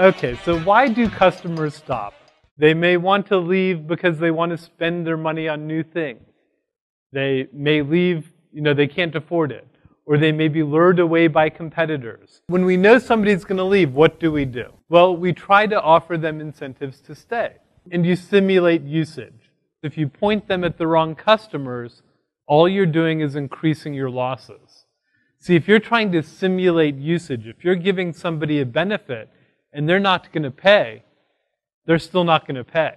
Okay, so why do customers stop? They may want to leave because they want to spend their money on new things. They may leave, they can't afford it. Or they may be lured away by competitors. When we know somebody's going to leave, what do? Well, we try to offer them incentives to stay. And you simulate usage. If you point them at the wrong customers, all you're doing is increasing your losses. See, if you're trying to simulate usage, if you're giving somebody a benefit and they're not going to pay, they're still not going to pay.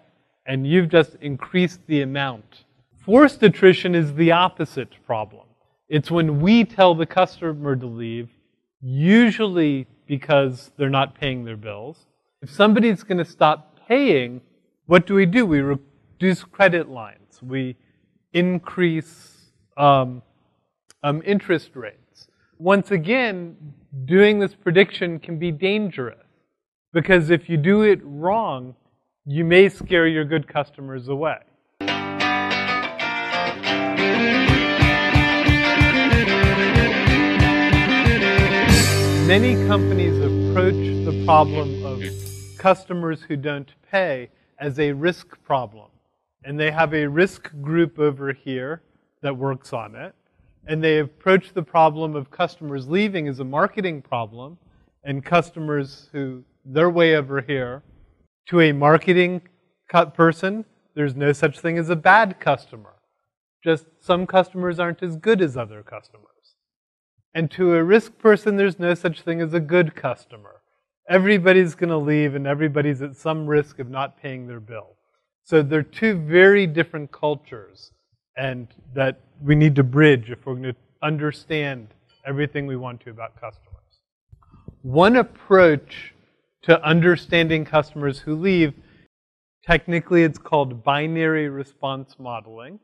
And you've just increased the amount. Forced attrition is the opposite problem. It's when we tell the customer to leave, usually because they're not paying their bills. If somebody's going to stop paying, what do? We reduce credit lines. We increase interest rates. Once again, doing this prediction can be dangerous because if you do it wrong, you may scare your good customers away. Many companies approach the problem of customers who don't pay as a risk problem. And they have a risk group over here that works on it. And they approach the problem of customers leaving as a marketing problem, and customers who, they're way over here. To a marketing person, there's no such thing as a bad customer. Just some customers aren't as good as other customers. And to a risk person, there's no such thing as a good customer. Everybody's going to leave and everybody's at some risk of not paying their bill. So they're two very different cultures and that we need to bridge if we're going to understand everything we want to about customers. One approach to understanding customers who leave, technically it's called binary response modeling.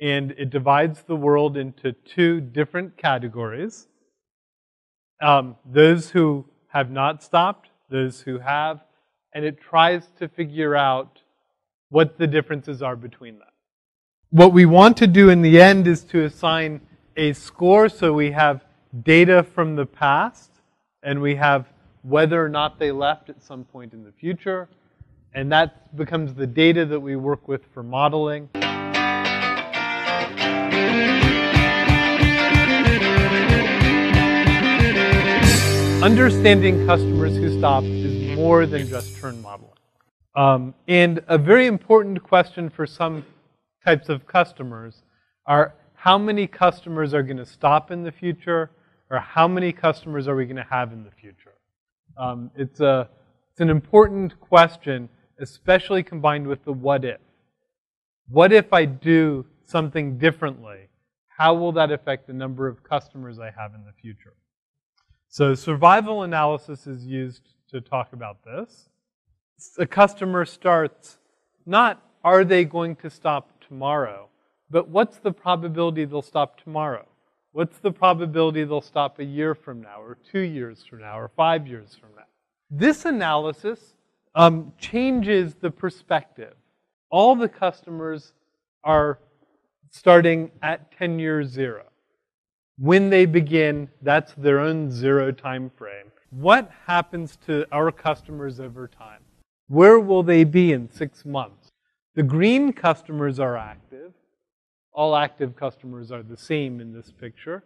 And it divides the world into two different categories. Those who have not stopped, those who have, and it tries to figure out what the differences are between them. What we want to do in the end is to assign a score so we have data from the past and we have whether or not they left at some point in the future. And that becomes the data that we work with for modeling. Understanding customers who stop is more than just churn modeling. And a very important question for some types of customers are how many customers are going to stop in the future, or how many customers are we going to have in the future? It's an important question, especially combined with the what if. What if I do something differently? How will that affect the number of customers I have in the future? So survival analysis is used to talk about this. A customer starts not are they going to stop tomorrow, but what's the probability they'll stop tomorrow? What's the probability they'll stop a year from now, or 2 years from now, or 5 years from now? This analysis changes the perspective. All the customers are starting at 10 years 0. When they begin, that's their own 0 time frame. What happens to our customers over time? Where will they be in 6 months? The green customers are active. All active customers are the same in this picture.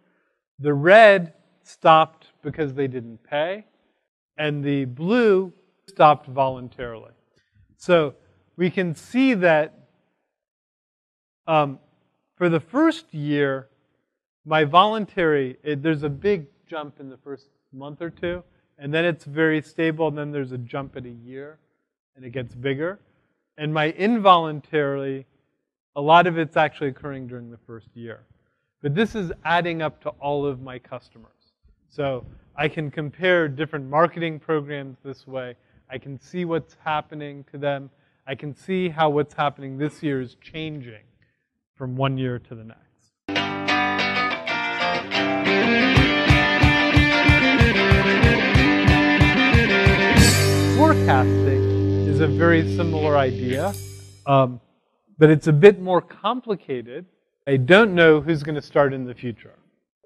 The red stopped because they didn't pay, and the blue stopped voluntarily. So we can see that for the first year, my voluntary, there's a big jump in the first month or two, and then it's very stable, and then there's a jump at a year, and it gets bigger. And my involuntary, a lot of it's actually occurring during the first year. But this is adding up to all of my customers. So I can compare different marketing programs this way. I can see what's happening to them. I can see how what's happening this year is changing from one year to the next. Forecasting is a very similar idea, but it's a bit more complicated. I don't know who's going to start in the future.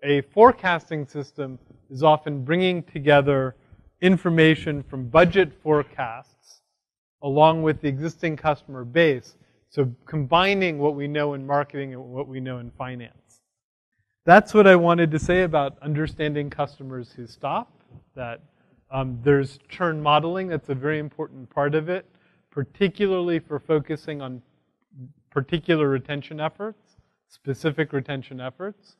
A forecasting system is often bringing together information from budget forecasts along with the existing customer base. So combining what we know in marketing and what we know in finance. That's what I wanted to say about understanding customers who stop. That there's churn modeling. That's a very important part of it, particularly for focusing on particular retention efforts, specific retention efforts.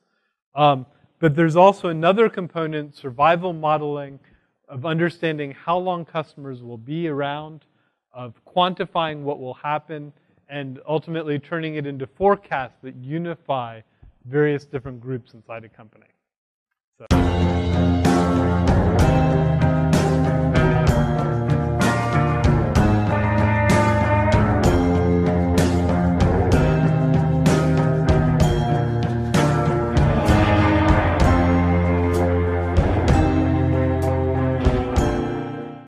But there's also another component, survival modeling, of understanding how long customers will be around, of quantifying what will happen, and ultimately turning it into forecasts that unify various different groups inside a company. So.